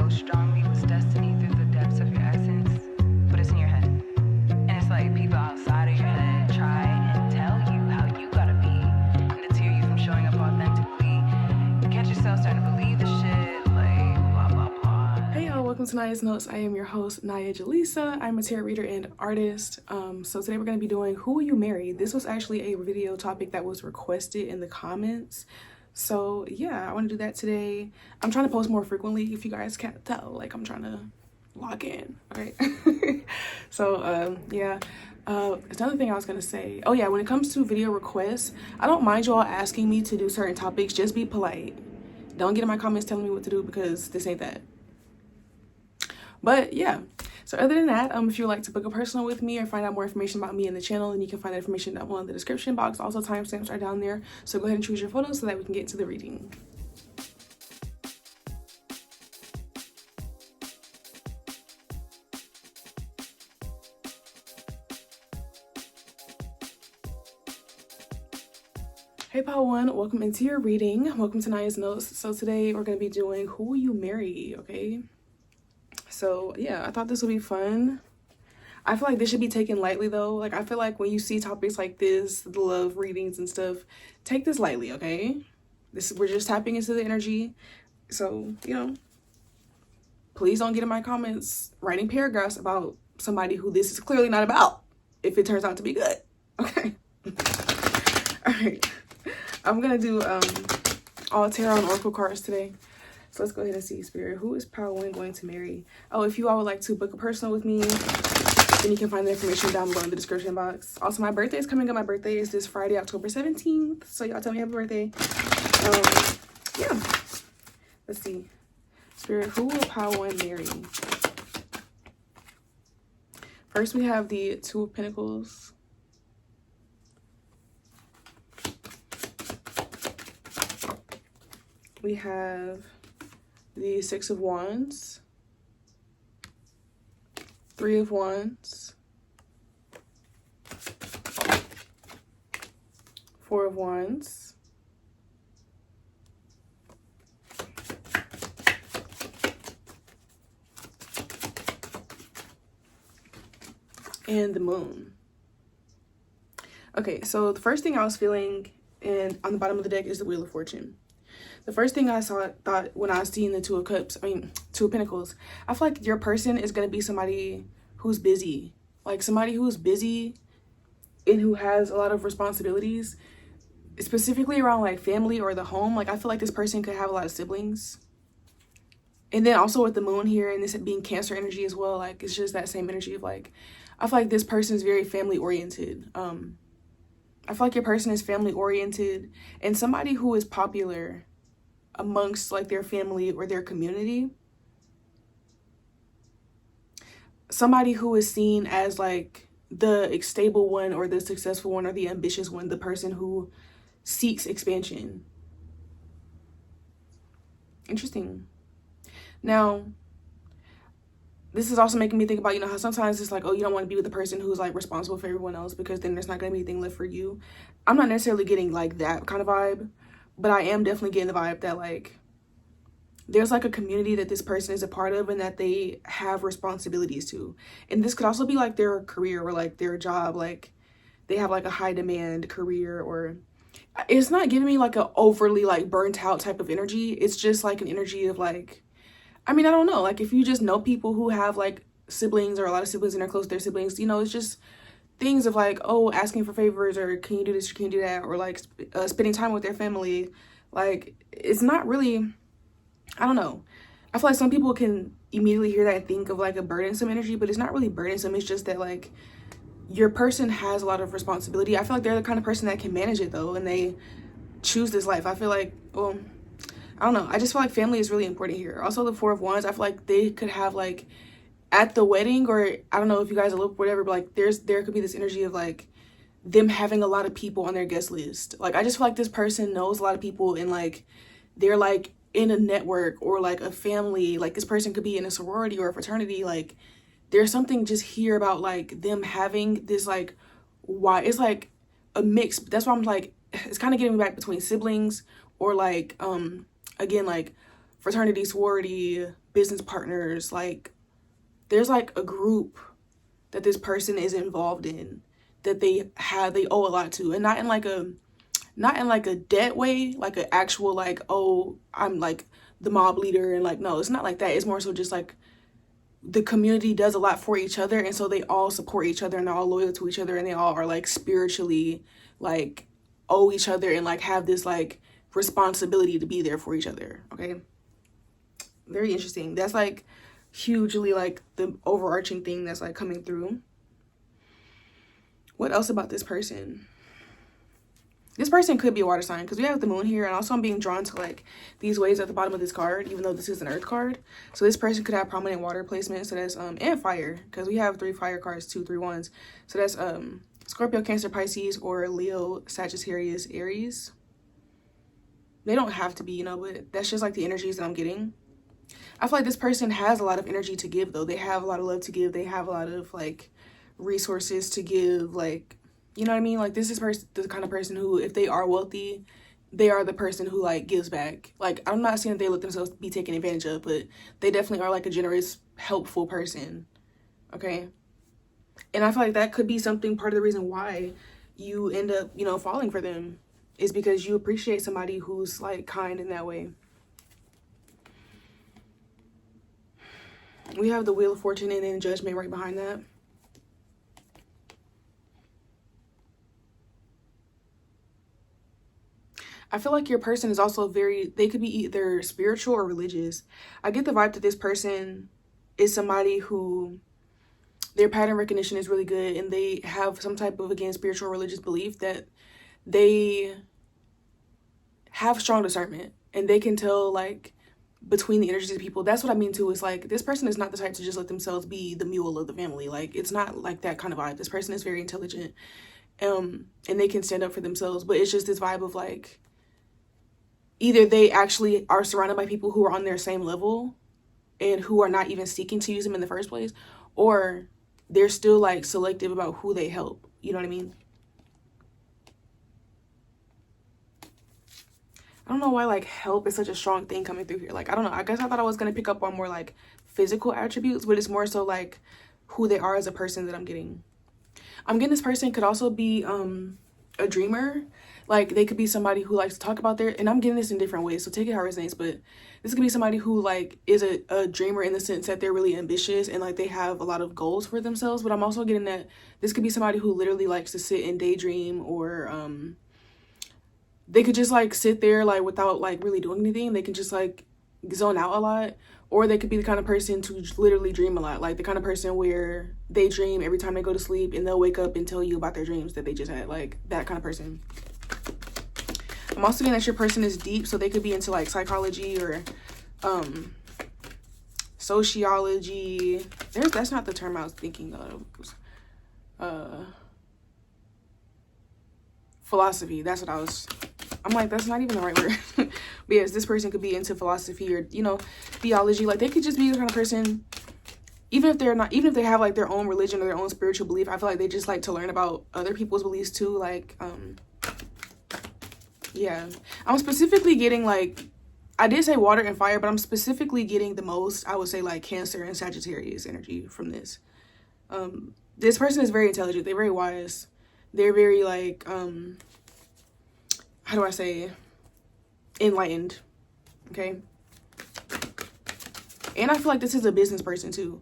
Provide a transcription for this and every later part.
so strongly what's destiny through the depths of your essence, but it's in your head. And it's like people outside of your head try and tell you how you gotta be and deter you from showing up authentically. Get yourself starting to believe the shit, like blah blah blah. Hey y'all, welcome to Nia's Notes. I am your host, AniyahJelisa. I'm a tarot reader and artist. So today we're going to be doing Who Will You Marry? This was actually a video topic that was requested in the comments. So yeah, I want to do that today. I'm trying to post more frequently, if you guys can't tell. Like, I'm trying to lock in, all right? So yeah. Another thing I was going to say. Oh yeah, when it comes to video requests, I don't mind you all asking me to do certain topics. Just be polite. Don't get in my comments telling me what to do, because this ain't that. But yeah, so other than that, if you would like to book a personal with me or find out more information about me and the channel, then you can find that information down below in the description box. Also, timestamps are down there, so go ahead and choose your photos so that we can get into the reading. Hey pile one, welcome into your reading. Welcome to Nia's Notes. So today we're going to be doing Who Will You Marry, okay? So yeah, I thought this would be fun. I feel like this should be taken lightly though. Like, I feel like when you see topics like this, the love readings and stuff, take this lightly, okay? We're just tapping into the energy. So, you know, please don't get in my comments writing paragraphs about somebody who this is clearly not about, if it turns out to be good, okay? All right, I'm gonna do all tarot and oracle cards today. So let's go ahead and see, Spirit. Who is pile one going to marry? Oh, if you all would like to book a personal with me, then you can find the information down below in the description box. Also, my birthday is coming up. My birthday is this Friday, October 17th. So y'all tell me happy birthday. Yeah. Let's see. Spirit, who will pile one marry? First, we have the Two of Pentacles. We have the Six of Wands, Three of Wands, Four of Wands, and the Moon. Okay, so the first thing I was feeling, and on the bottom of the deck, is the Wheel of Fortune. The first thing I thought when I seen the Two of Pentacles, I feel like your person is going to be somebody who's busy. Like, somebody who's busy and who has a lot of responsibilities, specifically around, like, family or the home. Like, I feel like this person could have a lot of siblings. And then also with the Moon here, and this being Cancer energy as well, like, it's just that same energy of, like, I feel like this person is very family-oriented. I feel like your person is family-oriented and somebody who is popular amongst, like, their family or their community. Somebody who is seen as, like, the stable one or the successful one or the ambitious one, the person who seeks expansion. Interesting. Now, this is also making me think about, you know, how sometimes it's like, oh, you don't want to be with the person who's, like, responsible for everyone else, because then there's not going to be anything left for you. I'm not necessarily getting, like, that kind of vibe. But I am definitely getting the vibe that, like, there's, like, a community that this person is a part of and that they have responsibilities to. And this could also be, like, their career or, like, their job. Like, they have, like, a high demand career, or it's not giving me, like, a overly, like, burnt out type of energy. It's just, like, an energy of, like, I mean, I don't know. Like, if you just know people who have, like, siblings or a lot of siblings and are close to their siblings, you know, it's just things of, like, oh, asking for favors, or can you do this or can you do that, or, like, spending time with their family. Like, it's not really, I don't know. I feel like some people can immediately hear that and think of, like, a burdensome energy, but it's not really burdensome. It's just that, like, your person has a lot of responsibility. I feel like they're the kind of person that can manage it, though, and they choose this life. I feel like, well, I don't know. I just feel like family is really important here. Also, the Four of Wands, I feel like they could have, like, at the wedding, or I don't know if you guys are whatever, but, like, there could be this energy of, like, them having a lot of people on their guest list. Like, I just feel like this person knows a lot of people, and, like, they're, like, in a network or, like, a family. Like, this person could be in a sorority or a fraternity. Like, there's something just here about, like, them having this, like, why it's like a mix. That's why I'm like, it's kind of getting me back between siblings or, like, again, like, fraternity, sorority, business partners. Like, there's like a group that this person is involved in that they owe a lot to, and not in like a debt way, like an actual like, oh, I'm like the mob leader, and like, no, it's not like that. It's more so just like the community does a lot for each other, and so they all support each other and they're all loyal to each other, and they all are like spiritually like owe each other and like have this like responsibility to be there for each other. Okay, very interesting. That's like hugely like the overarching thing that's like coming through. What else about this person? This person could be a water sign, because we have the moon here, and also I'm being drawn to like these waves at the bottom of this card, even though this is an earth card. So this person could have prominent water placement. So that's and fire, because we have 3 fire cards, 2 3 1s. So that's Scorpio, Cancer, Pisces, or Leo, Sagittarius, Aries. They don't have to be, you know, but that's just like the energies that I'm getting. I feel like this person has a lot of energy to give, though. They have a lot of love to give. They have a lot of like resources to give, like, you know what I mean? Like, this is the kind of person who, if they are wealthy, they are the person who like gives back. Like, I'm not saying that they let themselves be taken advantage of, but they definitely are like a generous, helpful person. Okay, and I feel like that could be something, part of the reason why you end up, you know, falling for them, is because you appreciate somebody who's like kind in that way. We have the Wheel of Fortune and then Judgment right behind that. I feel like your person is also they could be either spiritual or religious. I get the vibe that this person is somebody who their pattern recognition is really good, and they have some type of, again, spiritual or religious belief, that they have strong discernment and they can tell like between the energies of people. That's what I mean too, is like, this person is not the type to just let themselves be the mule of the family. Like, it's not like that kind of vibe. This person is very intelligent, and they can stand up for themselves, but it's just this vibe of like, either they actually are surrounded by people who are on their same level and who are not even seeking to use them in the first place, or they're still like selective about who they help. You know what I mean? I don't know why like help is such a strong thing coming through here. Like, I don't know. I guess I thought I was going to pick up on more like physical attributes, but it's more so like who they are as a person that I'm getting. I'm getting this person could also be a dreamer. Like, they could be somebody who likes to talk about and I'm getting this in different ways, so take it how it resonates, but this could be somebody who like is a dreamer in the sense that they're really ambitious and like they have a lot of goals for themselves. But I'm also getting that this could be somebody who literally likes to sit and daydream, or they could just like sit there like without like really doing anything. They can just like zone out a lot. Or they could be the kind of person to literally dream a lot, like the kind of person where they dream every time they go to sleep, and they'll wake up and tell you about their dreams that they just had. Like, that kind of person. I'm also getting that your person is deep, so they could be into like psychology or sociology. That's not the term I was thinking of. Philosophy. That's what I'm like, that's not even the right word. But yes, this person could be into philosophy or, you know, theology. Like, they could just be the kind of person, even if they have like their own religion or their own spiritual belief, I feel like they just like to learn about other people's beliefs too. Like, yeah, I'm specifically getting like, I did say water and fire, but I'm specifically getting the most, I would say, like Cancer and Sagittarius energy from this. This person is very intelligent. They're very wise. They're very like, how do I say, enlightened. Okay. And I feel like this is a business person too.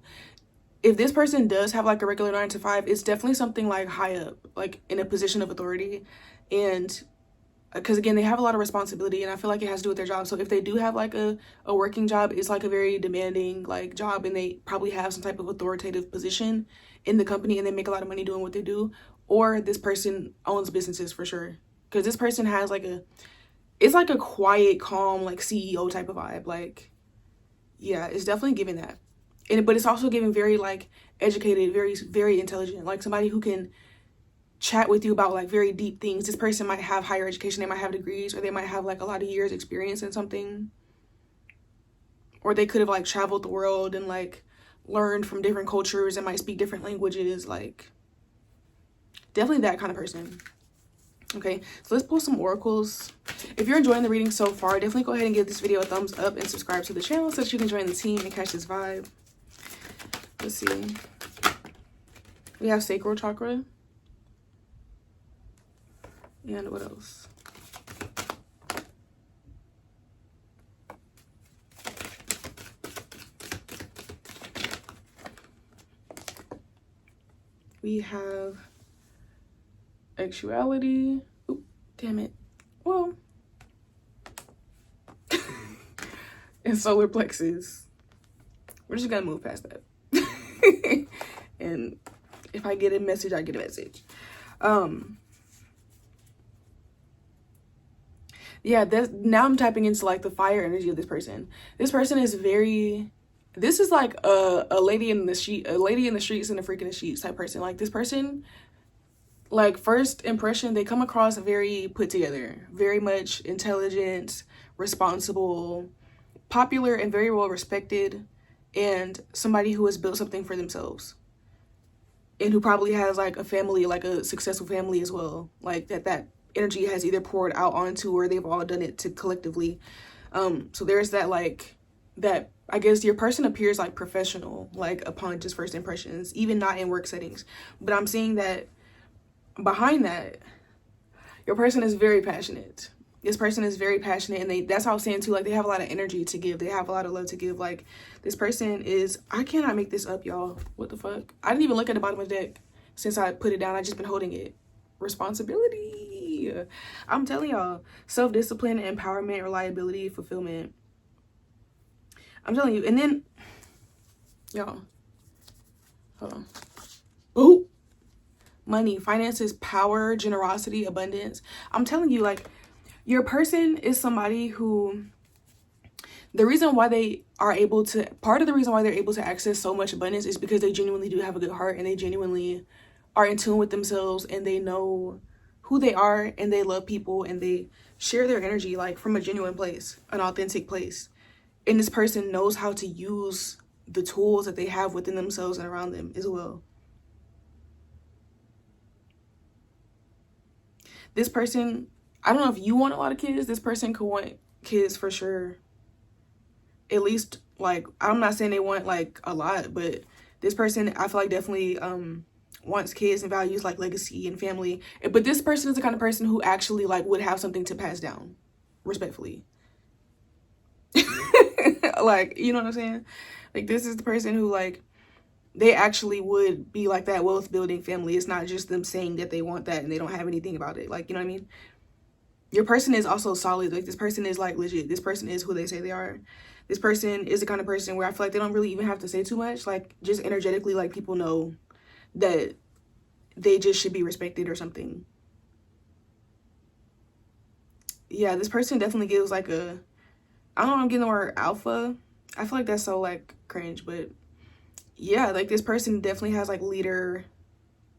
If this person does have like a regular 9 to 5, it's definitely something like high up, like in a position of authority. And because again, they have a lot of responsibility, and I feel like it has to do with their job. So if they do have like a working job, it's like a very demanding like job, and they probably have some type of authoritative position in the company, and they make a lot of money doing what they do. Or this person owns businesses for sure, because this person has like it's like a quiet, calm, like CEO type of vibe. Like, yeah, it's definitely giving that. But it's also giving very like educated, very, very intelligent, like somebody who can chat with you about like very deep things. This person might have higher education, they might have degrees, or they might have like a lot of years experience in something. Or they could have like traveled the world and like learned from different cultures and might speak different languages. Like, definitely that kind of person. Okay, so let's pull some oracles. If you're enjoying the reading so far, definitely go ahead and give this video a thumbs up and subscribe to the channel so that you can join the team and catch this vibe. Let's see. We have sacral chakra. And what else? We have actuality. Oop, damn it. Well, and solar plexus. We're just gonna move past that. And if I get a message, I get a message. Yeah, now I'm tapping into like the fire energy of this person. This person is very, this is like a lady in the street, a lady in the streets and a freak in the sheets type person. Like this person, like first impression, they come across very put together, very much intelligent, responsible, popular, and very well respected, and somebody who has built something for themselves. And who probably has like a family, like a successful family as well. Like that energy has either poured out onto or they've all done it to collectively. So there's that, like, that I guess your person appears like professional, like upon just first impressions, even not in work settings. But I'm seeing that behind that, your person is very passionate. This person is very passionate, and that's how I'm saying too, like they have a lot of energy to give. They have a lot of love to give. Like this person is, I cannot make this up, y'all. What the fuck? I didn't even look at the bottom of the deck since I put it down. I just been holding it. Responsibility. I'm telling y'all, self-discipline, empowerment, reliability, fulfillment. I'm telling you. And then y'all, hold on. Oh, money, finances, power, generosity, abundance. I'm telling you, like, your person is somebody who, the reason why they are able to, part of the reason why they're able to access so much abundance is because they genuinely do have a good heart, and they genuinely are in tune with themselves, and they know who they are, and they love people, and they share their energy like from a genuine place, an authentic place. And this person knows how to use the tools that they have within themselves and around them as well. This person, I don't know if you want a lot of kids. This person could want kids for sure. At least, like, I'm not saying they want like a lot, but this person, I feel like definitely wants kids and values like legacy and family. But this person is the kind of person who actually like would have something to pass down, respectfully. Like, you know what I'm saying? Like, this is the person who, like, they actually would be like that wealth building family. It's not just them saying that they want that and they don't have anything about it. Like, you know what I mean? Your person is also solid. Like, this person is like legit. This person is who they say they are. This person is the kind of person where I feel like they don't really even have to say too much. Like, just energetically, like, people know that they just should be respected or something. Yeah, this person definitely gives like a, I don't know, I'm getting the word alpha. I feel like that's so like cringe, but yeah, like this person definitely has like leader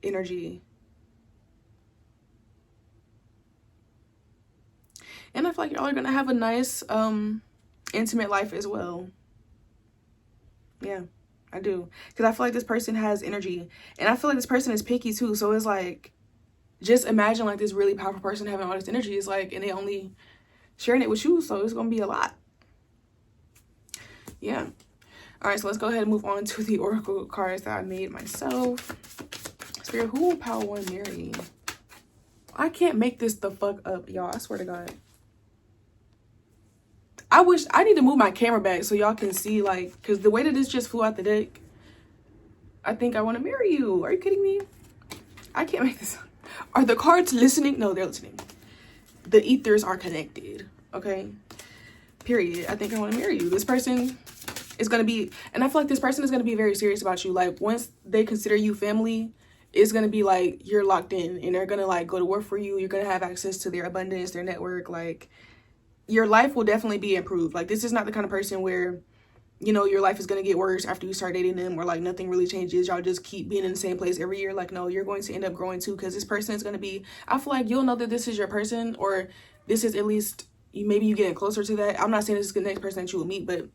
energy. And I feel like y'all are gonna have a nice intimate life as well. Yeah, I do. Because I feel like this person has energy. And I feel like this person is picky too. So it's like, just imagine like this really powerful person having all this energy. It's like, and they only sharing it with you. So it's going to be a lot. Yeah. All right, so let's go ahead and move on to the oracle cards that I made myself. Spirit, who will power one marry? I can't make this the fuck up, y'all. I swear to God. I wish I need to move my camera back so y'all can see, like, because the way that this just flew out the deck, I think I want to marry you. Are you kidding me? I can't make this up. Are the cards listening? No, they're listening. The ethers are connected. Okay. Period. I think I want to marry you. This person is going to be, and I feel like this person is going to be very serious about you. Like, once they consider you family, it's going to be like you're locked in, and they're going to like go to work for you. You're going to have access to their abundance, their network. Like, your life will definitely be improved. Like, this is not the kind of person where, you know, your life is going to get worse after you start dating them, or like nothing really changes. Y'all just keep being in the same place every year. Like, no, you're going to end up growing too, because this person is going to be, I feel like you'll know that this is your person, or this is at least, maybe you getting closer to that. I'm not saying this is the next person that you will meet, but,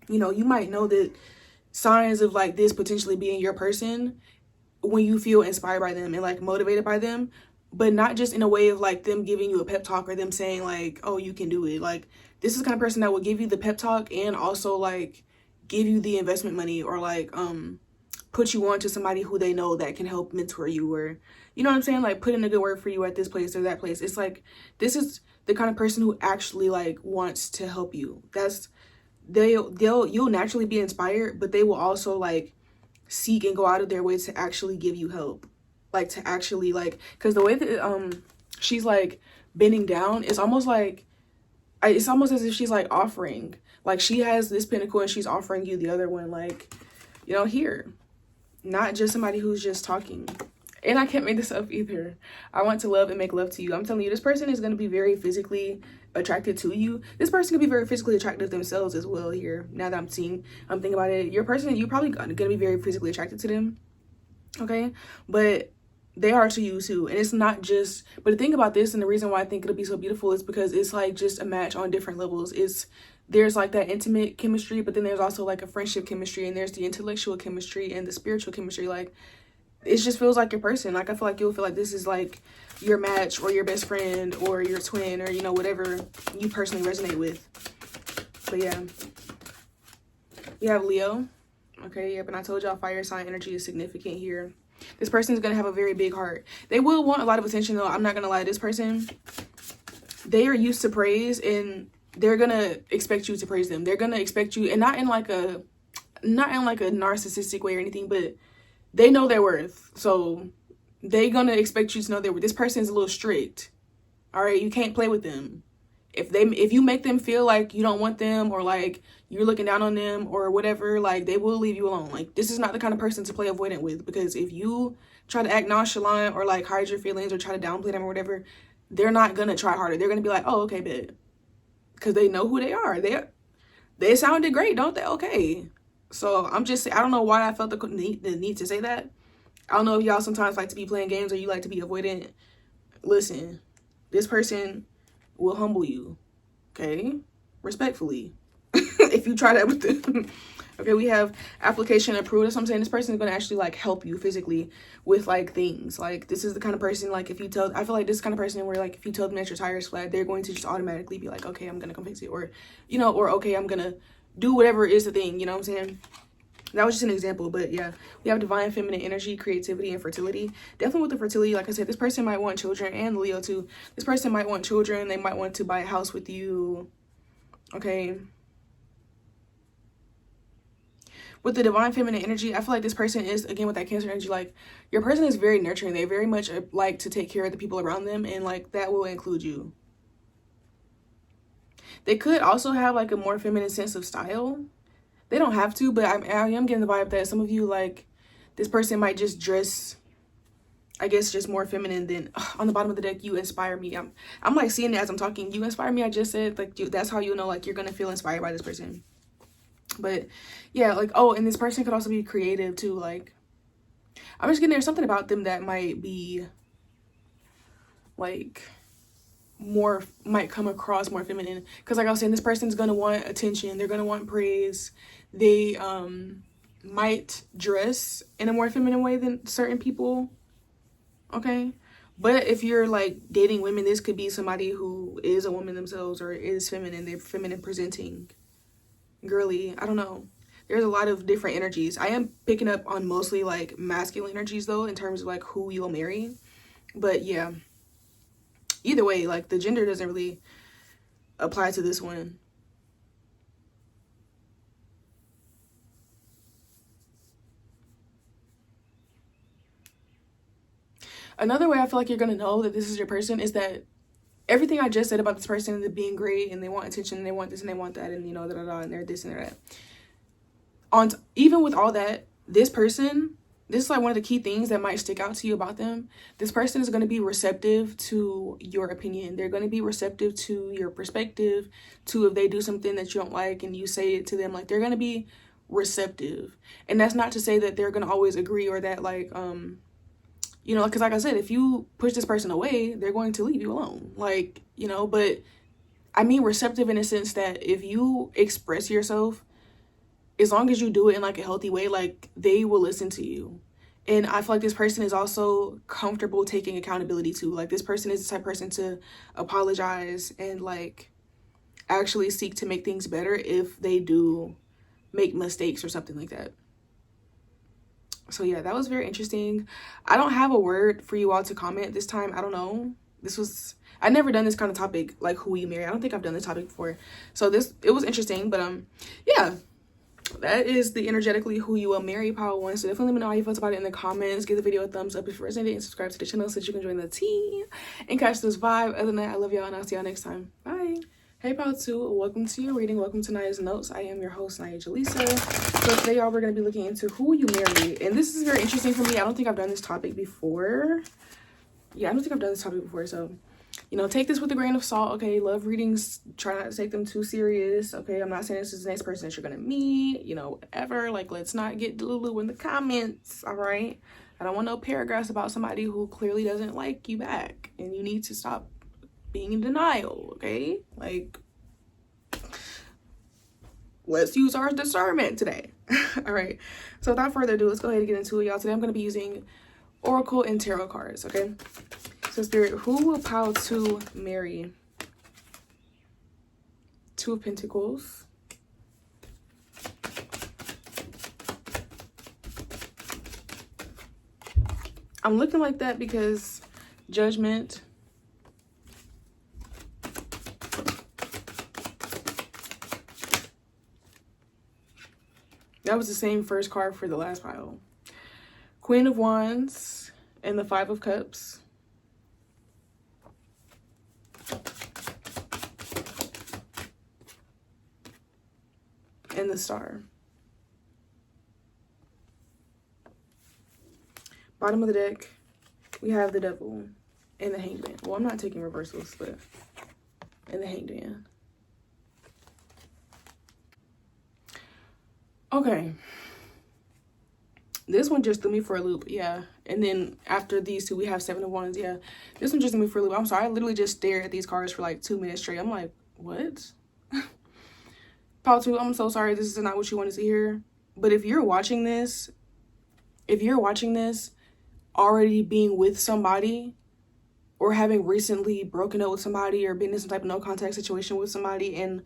you know, you might know that signs of like this potentially being your person when you feel inspired by them and like motivated by them. but not just in a way of like them giving you a pep talk or them saying like, oh, you can do it. Like, this is the kind of person that will give you the pep talk and also like give you the investment money, or like put you on to somebody who they know that can help mentor you, or you know what I'm saying, like put in a good word for you at this place or that place. It's like, this is the kind of person who actually like wants to help you. That's you'll naturally be inspired, but they will also like seek and go out of their way to actually give you help, like to actually like, because the way that she's like bending down, it's almost like it's almost as if she's like offering, like she has this pinnacle and she's offering you the other one, like, you know, here, not just somebody who's just talking. And I can't make this up either. I want to love and make love to you. I'm telling you, this person is going to be very physically attracted to you. This person can be very physically attracted to themselves as well here. Now that I'm thinking about it, your person, you're probably going to be very physically attracted to them. Okay? But they are to you too. And it's not just, but the thing about this, and the reason why I think it'll be so beautiful, is because it's like just a match on different levels. There's like that intimate chemistry, but then there's also like a friendship chemistry, and there's the intellectual chemistry and the spiritual chemistry. Like, it just feels like your person. Like, I feel like you'll feel like this is like your match or your best friend or your twin, or, you know, whatever you personally resonate with. But yeah, we have Leo. Okay, yep, and I told y'all fire sign energy is significant here. This person is going to have a very big heart. They will want a lot of attention, though. I'm not going to lie. This person, they are used to praise, and they're going to expect you to praise them. They're going to expect you, and not in like a narcissistic way or anything, but they know their worth. So they're going to expect you to know their worth. This person is a little strict. All right, you can't play with them. If you make them feel like you don't want them, or like you're looking down on them or whatever, like they will leave you alone. Like, this is not the kind of person to play avoidant with, because if you try to act nonchalant or like hide your feelings or try to downplay them or whatever, they're not gonna try harder. They're gonna be like, oh, okay, bet, because they know who they are. They sounded great, don't they? Okay. So I don't know why I felt the need to say that. I don't know if y'all sometimes like to be playing games or you like to be avoidant. Listen, this person will humble you, okay? Respectfully. If you try that with them. Okay, we have application approved. That's what I'm saying. This person is going to actually like help you physically with like things. Like, this is the kind of person, like, if you tell, I feel like this kind of person where like if you tell them that your tire is flat, they're going to just automatically be like, okay, I'm going to come fix it, or, you know, or okay, I'm going to do whatever is the thing, you know what I'm saying? That was just an example, but yeah, we have divine feminine energy, creativity, and fertility. Definitely with the fertility, like I said, this person might want children, and Leo too. This person might want children. They might want to buy a house with you, okay? With the divine feminine energy, I feel like this person is, again, with that Cancer energy, like, your person is very nurturing. They very much like to take care of the people around them, and like that will include you. They could also have like a more feminine sense of style. They don't have to, but I am getting the vibe that some of you, like, this person might just dress, I guess, just more feminine than, on the bottom of the deck, you inspire me. I'm like seeing it as I'm talking. You inspire me, I just said, like, that's how you know, like, you're going to feel inspired by this person. But yeah, like, oh, and this person could also be creative too. Like, I'm just getting, there's something about them that might be like might come across more feminine, because like I was saying, this person's gonna want attention, they're gonna want praise. They might dress in a more feminine way than certain people, okay? But if you're like dating women, this could be somebody who is a woman themselves or is feminine. They're feminine presenting, girly, I don't know. There's a lot of different energies. I am picking up on mostly like masculine energies though, in terms of like who you'll marry. But yeah, either way, like, the gender doesn't really apply to this one. Another way I feel like you're going to know that this is your person is that everything I just said about this person, and being great, and they want attention, and they want this, and they want that, and, you know, and they're this and they're that. Even with all that, this person, this is like one of the key things that might stick out to you about them. This person is going to be receptive to your opinion. They're going to be receptive to your perspective, to if they do something that you don't like and you say it to them. Like, they're going to be receptive. And that's not to say that they're going to always agree, or that like, you know, because like I said, if you push this person away, they're going to leave you alone. Like, you know, but I mean receptive in a sense that if you express yourself, as long as you do it in like a healthy way, like, they will listen to you. And I feel like this person is also comfortable taking accountability too. Like this person is the type of person to apologize and like actually seek to make things better if they do make mistakes or something like that. So yeah, that was very interesting. I don't have a word for you all to comment this time. I don't know. I've never done this kind of topic, like who you marry. I don't think I've done this topic before. So it was interesting, but yeah. That is the energetically who you will marry pile 1. So definitely let me know how you felt about it in the comments. Give the video a thumbs up if you resonated, and subscribe to the channel so that you can join the team and catch this vibe. Other than that, I love y'all and I'll see y'all next time. Bye. Hey pile 2, welcome to your reading. Welcome to Aniya's Notes. I am your host, AniyahJelisa. So today y'all, we're going to be looking into who you marry. And this is very interesting for me. I don't think I've done this topic before. Yeah, I don't think I've done this topic before. So, you know, take this with a grain of salt, okay? Love readings. Try not to take them too serious, okay? I'm not saying this is the next person that you're going to meet, you know, whatever. Like, let's not get delulu in the comments, all right? I don't want no paragraphs about somebody who clearly doesn't like you back. And you need to stop being in denial, okay? Like, let's use our discernment today. All right. So without further ado, let's go ahead and get into it, y'all. Today I'm going to be using Oracle and Tarot cards, okay? So Spirit, who will pile 2 marry? 2 of Pentacles. I'm looking like that because Judgment. That was the same first card for the last pile. Queen of Wands and the 5 of Cups. And the Star. Bottom of the deck, we have the Devil and the Hangman. Well, I'm not taking reversals, but and the Hangman. Okay. This one just threw me for a loop, yeah. And then after these 2, we have 7 of Wands, yeah. This one just threw me for a loop. I'm sorry, I literally just stared at these cards for like 2 minutes straight. I'm like, what? Pile 2, I'm so sorry. This is not what you wanted to hear. But if you're watching this already being with somebody or having recently broken up with somebody or been in some type of no contact situation with somebody and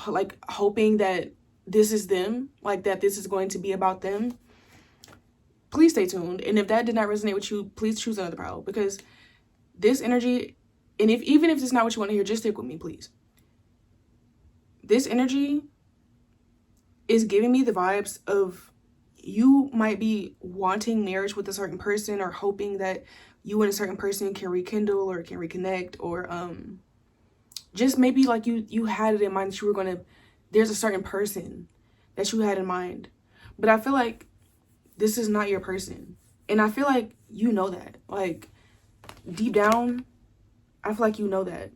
like hoping that this is them, like that this is going to be about them, please stay tuned. And if that did not resonate with you, please choose another pile, because this energy, and even if it's not what you want to hear, just stick with me, please. This energy is giving me the vibes of you might be wanting marriage with a certain person or hoping that you and a certain person can rekindle or can reconnect, or just maybe like you had it in mind that you were going to, there's a certain person that you had in mind. But I feel like this is not your person. And I feel like you know that. Like, deep down, I feel like you know that.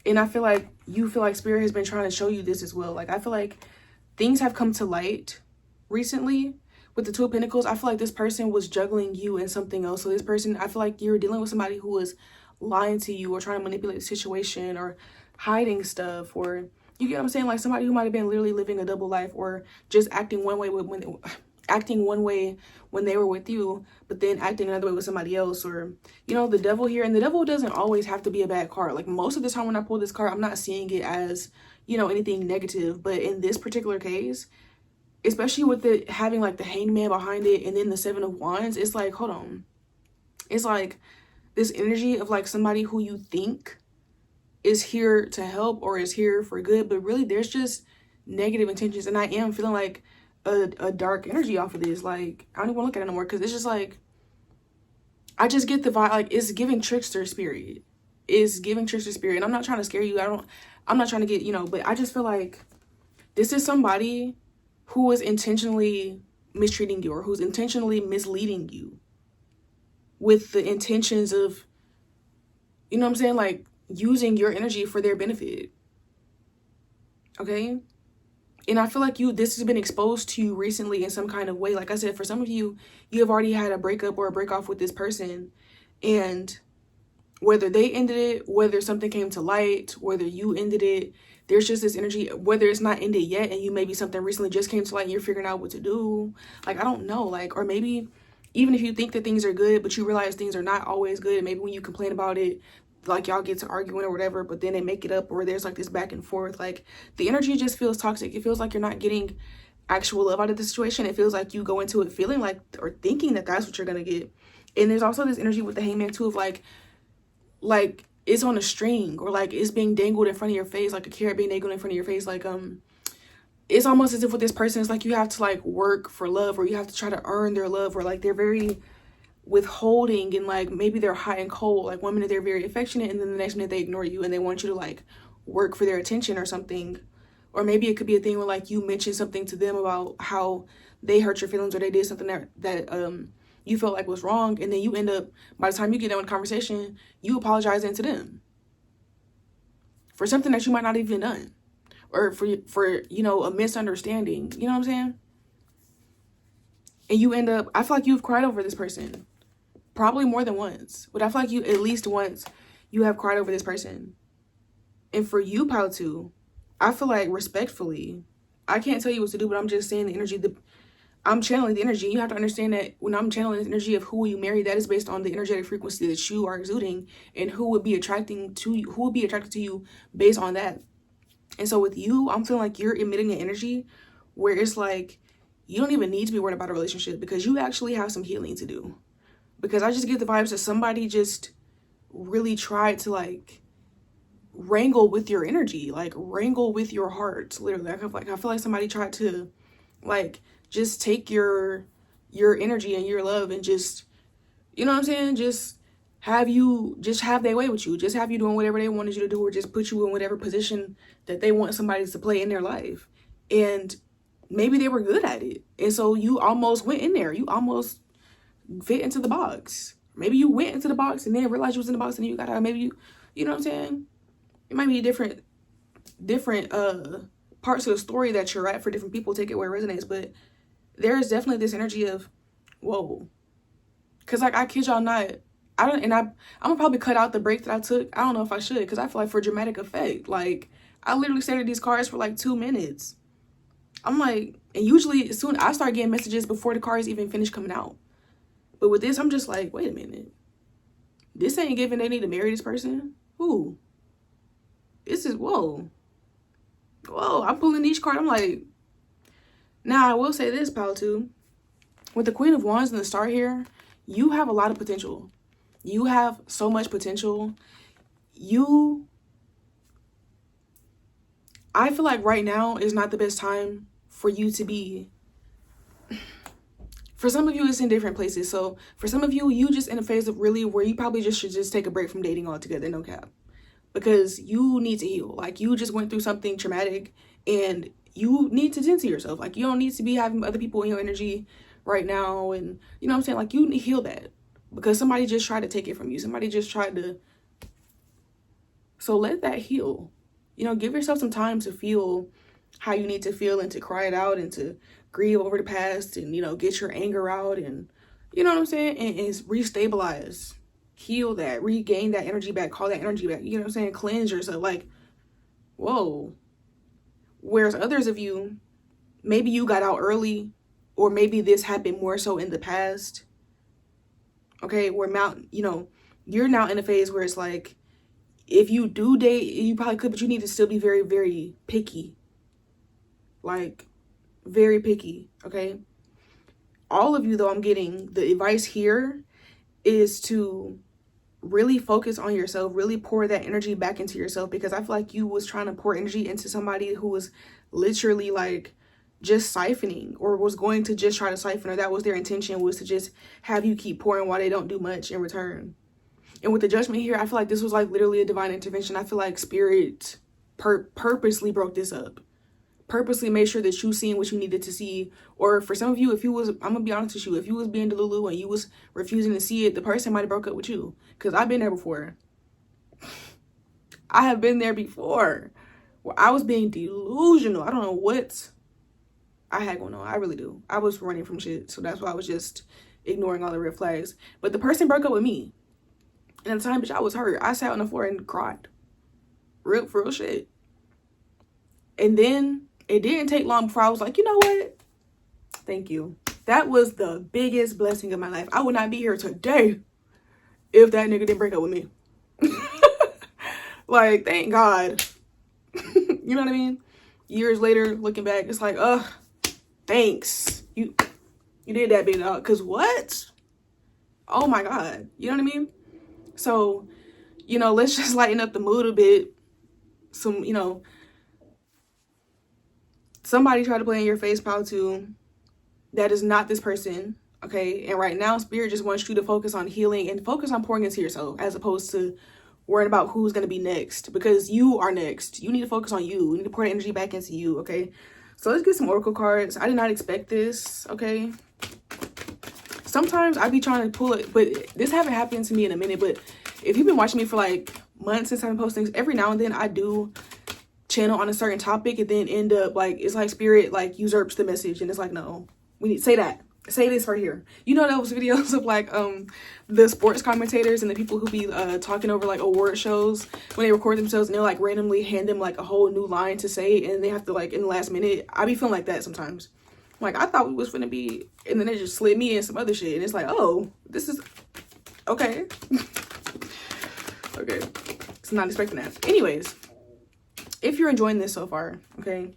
And I feel like you feel like Spirit has been trying to show you this as well. Like, I feel like things have come to light recently with the 2 of Pentacles. I feel like this person was juggling you and something else. So this person, I feel like you're dealing with somebody who was lying to you or trying to manipulate the situation or hiding stuff, or you get what I'm saying? Like somebody who might have been literally living a double life, or just acting one way when they were with you, but then acting another way with somebody else. Or, you know, the Devil here. And the Devil doesn't always have to be a bad card. Like most of the time when I pull this card, I'm not seeing it as, you know, anything negative. But in this particular case, especially with it having like the Hangman behind it and then the 7 of Wands, it's like, hold on. It's like this energy of like somebody who you think is here to help or is here for good, but really there's just negative intentions. And I am feeling like a dark energy off of this. Like, I don't even want to look at it anymore, because it's just like, I just get the vibe, like it's giving trickster spirit. It's giving trickster spirit. And I'm not trying to scare you. I'm not trying to get, you know, but I just feel like this is somebody who is intentionally mistreating you, or who's intentionally misleading you with the intentions of, you know what I'm saying, like using your energy for their benefit. Okay? And I feel like this has been exposed to you recently in some kind of way. Like I said, for some of you, you have already had a breakup or a break off with this person, and Whether they ended it, whether something came to light, whether you ended it, there's just this energy, whether it's not ended yet and you maybe something recently just came to light and you're figuring out what to do. Like, I don't know. Like, or maybe even if you think that things are good, but you realize things are not always good, and maybe when you complain about it, like y'all get to arguing or whatever, but then they make it up, or there's like this back and forth. Like, the energy just feels toxic. It feels like you're not getting actual love out of the situation. It feels like you go into it feeling like, or thinking that that's what you're gonna get. And there's also this energy with the hangman too, of like it's on a string, or like it's being dangled in front of your face, like a carrot being dangled in front of your face. Like, it's almost as if with this person, it's like you have to like work for love, or you have to try to earn their love, or like they're very withholding, and like maybe they're hot and cold. Like, one minute they're very affectionate, and then the next minute they ignore you and they want you to like work for their attention or something. Or maybe it could be a thing where like you mention something to them about how they hurt your feelings, or they did something that you felt like was wrong, and then you end up, by the time you get done with the conversation, you apologizing to them for something that you might not even done, or for you know, a misunderstanding. You know what I'm saying? And you end up, I feel like you've cried over this person, probably more than once, but I feel like you, at least once, you have cried over this person. And for you, Pile 2, I feel like, respectfully, I can't tell you what to do, but I'm just saying the energy, I'm channeling the energy. You have to understand that when I'm channeling the energy of who you marry, that is based on the energetic frequency that you are exuding, and who would be attracting to you, who would be attracted to you based on that. And so with you, I'm feeling like you're emitting an energy where it's like, you don't even need to be worried about a relationship, because you actually have some healing to do. Because I just get the vibes that somebody just really tried to like wrangle with your energy, like wrangle with your heart, literally. I feel like somebody tried to like just take your energy and your love, and just, you know what I'm saying, just have their way with you, just have you doing whatever they wanted you to do, or just put you in whatever position that they want somebody to play in their life. And maybe they were good at it, and so you almost went in there, you almost fit into the box. Maybe you went into the box and then realized you was in the box, and then you got out. Maybe you know what I'm saying, it might be different parts of the story that you're at for different people. Take it where it resonates, but there is definitely this energy of, whoa. Because like, I kid y'all not, I'm gonna probably cut out the break that I took. I don't know if I should, because I feel like for dramatic effect, like, I literally stared at these cards for like 2 minutes. I'm like, and usually soon I start getting messages before the cards even finish coming out. But with this, I'm just like, wait a minute, this ain't giving they need to marry this person. Who? This is, whoa, I'm pulling each card. I'm like, now I will say this, Pal 2, with the Queen of Wands and the Star here, you have a lot of potential. You have so much potential. I feel like right now is not the best time for you to be. For some of you, it's in different places. So for some of you, you just in a phase of really where you probably just should just take a break from dating altogether, no cap. Because you need to heal. Like, you just went through something traumatic, and you need to tend to yourself. Like, you don't need to be having other people in your energy right now. And you know what I'm saying? Like, you need to heal that, because somebody just tried to take it from you. Somebody just tried to. So let that heal. You know, give yourself some time to feel how you need to feel, and to cry it out, and to grieve over the past, and, you know, get your anger out, and, you know what I'm saying? And restabilize, heal that, regain that energy back, call that energy back, you know what I'm saying? Cleanse yourself. Like, whoa. Whereas others of you, maybe you got out early, or maybe this happened more so in the past. Okay, where you know, you're now in a phase where it's like, if you do date, you probably could, but you need to still be very, very picky. Like, very picky, okay? All of you, though, I'm getting the advice here is to really focus on yourself, really pour that energy back into yourself, because I feel like you was trying to pour energy into somebody who was literally like just siphoning, or was going to just try to siphon, or that was their intention, was to just have you keep pouring while they don't do much in return. And with the Judgment here, I feel like this was like literally a divine intervention. I feel like Spirit purposely broke this up, purposely made sure that you seen what you needed to see. Or for some of you, if you was, I'm gonna be honest with you, if you was being delulu and you was refusing to see it, the person might have broke up with you. Because I've been there before. I have been there before, where I was being delusional. I don't know what I had going on. I really do. I was running from shit, so that's why I was just ignoring all the red flags. But the person broke up with me. And at the time, bitch, I was hurt. I sat on the floor and cried. For real shit. And then it didn't take long before I was like, you know what? Thank you. That was the biggest blessing of my life. I would not be here today if that nigga didn't break up with me. Like, thank God. You know what I mean? Years later, looking back, it's like, thanks. You did that, big dog. Cause what? Oh my God. You know what I mean? So, you know, let's just lighten up the mood a bit. Some, you know, somebody tried to play in your face, pal, too. That is not this person. Okay. And right now, Spirit just wants you to focus on healing and focus on pouring into yourself as opposed to worrying about who's going to be next, because you are next. You need to focus on you. You need to pour the energy back into you. Okay. So let's get some oracle cards. I did not expect this. Okay. Sometimes I be trying to pull it, but this haven't happened to me in a minute. But if you've been watching me for like months since I've been posting, every now and then I do channel on a certain topic and then end up like, it's like Spirit like usurps the message and it's like, no, we need to say that. Say this right here. You know those videos of like the sports commentators and the people who be talking over like award shows when they record themselves and they'll like randomly hand them like a whole new line to say and they have to like in the last minute. I be feeling like that sometimes. Like I thought we was gonna be, and then they just slid me in some other shit and it's like, oh, this is okay. Okay, so not expecting that. Anyways, if you're enjoying this so far, okay,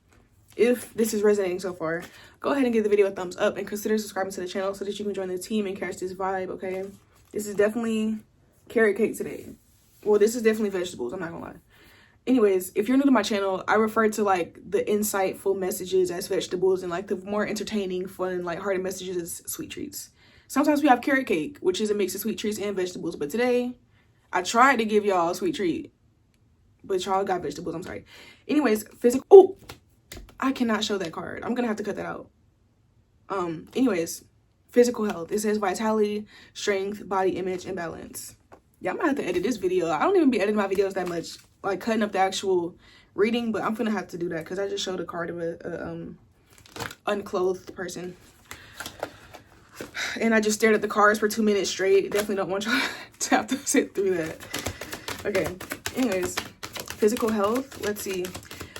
if this is resonating so far, go ahead and give the video a thumbs up and consider subscribing to the channel so that you can join the team and catch this vibe, okay? This is definitely carrot cake today. Well, this is definitely vegetables, I'm not gonna lie. Anyways, if you're new to my channel, I refer to like the insightful messages as vegetables and like the more entertaining, fun, lighthearted messages as sweet treats. Sometimes we have carrot cake, which is a mix of sweet treats and vegetables, but today I tried to give y'all a sweet treat, but y'all got vegetables, I'm sorry. Anyways, physical, oh, I cannot show that card. I'm gonna have to cut that out. Anyways, physical health. It says vitality, strength, body image, and balance. Yeah, I'm gonna have to edit this video. I don't even be editing my videos that much, like cutting up the actual reading, but I'm gonna have to do that because I just showed a card of a unclothed person. And I just stared at the cards for 2 minutes straight. Definitely don't want y'all to have to sit through that. Okay, anyways, physical health. Let's see.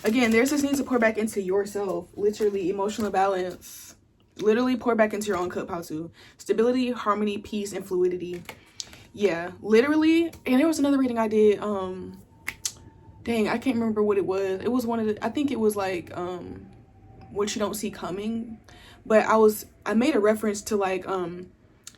Again, there's this need to pour back into yourself. Literally, emotional balance. Literally pour back into your own cup, how to. Stability, harmony, peace, and fluidity. Yeah, literally. And there was another reading I did. Dang, I can't remember what it was. It was one of the, I think it was like, what you don't see coming. But I made a reference to like,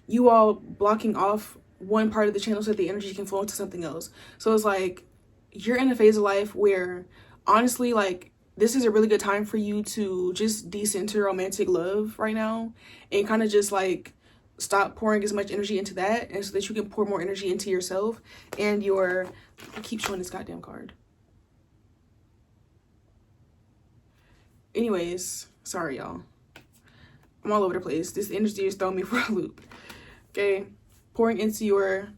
you all blocking off one part of the channel so that the energy can flow into something else. So it's like, you're in a phase of life where honestly, like, this is a really good time for you to just decenter romantic love right now and kind of just like stop pouring as much energy into that, and so that you can pour more energy into yourself and your, I keep showing this goddamn card. Anyways, sorry y'all, I'm all over the place. This energy is throwing me for a loop. Okay, pouring into your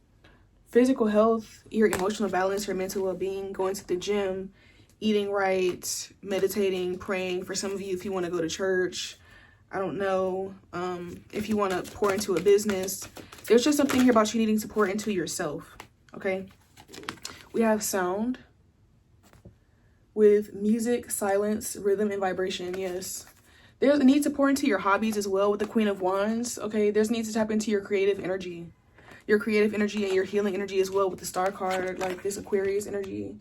physical health, your emotional balance, your mental well-being, going to the gym, eating right, meditating, praying. For some of you, if you want to go to church, I don't know, if you want to pour into a business, there's just something here about you needing to pour into yourself. Okay, we have sound with music, silence, rhythm, and vibration. Yes, there's a need to pour into your hobbies as well with the Queen of Wands. Okay, there's a need to tap into your creative energy and your healing energy as well with the Star card, like this Aquarius energy.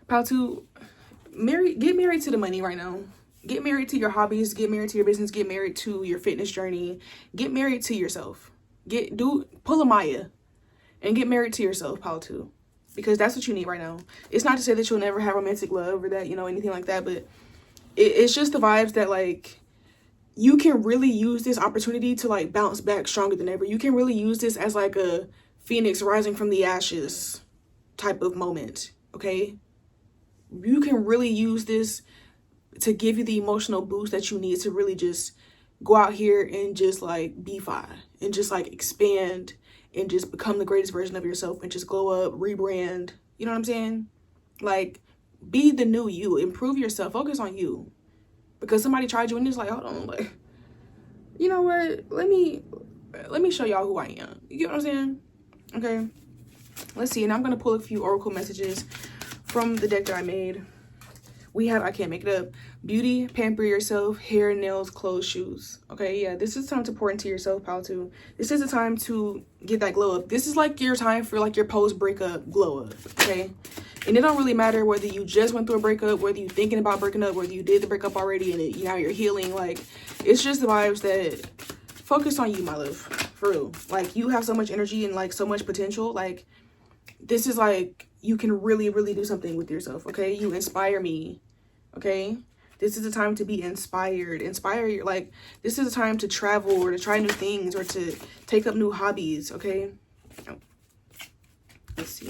How to get married to the money right now. Get married to your hobbies, get married to your business, get married to your fitness journey, get married to yourself. Pull a Maya and get married to yourself, Pal, too. Because that's what you need right now. It's not to say that you'll never have romantic love or that, you know, anything like that, but it's just the vibes that like you can really use this opportunity to like bounce back stronger than ever. You can really use this as like a phoenix rising from the ashes type of moment, okay? You can really use this to give you the emotional boost that you need to really just go out here and just like be fine and just like expand and just become the greatest version of yourself and just glow up, rebrand. You know what I'm saying? Like, be the new you, improve yourself, focus on you. Because somebody tried you and it's like, hold on, like, you know what? Let me show y'all who I am. You get what I'm saying? Okay, let's see. And I'm going to pull a few oracle messages from the deck that I made. We have, I can't make it up, beauty, pamper yourself, hair, nails, clothes, shoes. Okay, yeah, this is time to pour into yourself, pal, too. This is the time to get that glow up. This is like your time for like your post-breakup glow up, okay? And it don't really matter whether you just went through a breakup, whether you thinking about breaking up, whether you did the breakup already and now you're healing. Like, it's just the vibes that focus on you, my love, for real. Like, you have so much energy and like so much potential. Like, this is like, you can really, really do something with yourself, okay? You inspire me, okay? This is the time to be inspired. Like, this is the time to travel or to try new things or to take up new hobbies, okay? Let's see.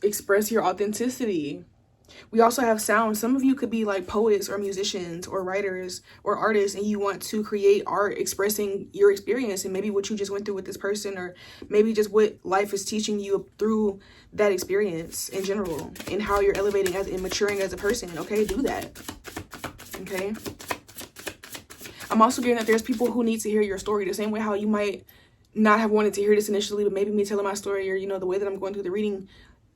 Express your authenticity. We also have sound. Some of you could be like poets or musicians or writers or artists, and you want to create art expressing your experience and maybe what you just went through with this person, or maybe just what life is teaching you through that experience in general and how you're elevating as and maturing as a person. Okay, do that. Okay. I'm also getting that there's people who need to hear your story the same way how you might not have wanted to hear this initially, but maybe me telling my story or, you know, the way that I'm going through the reading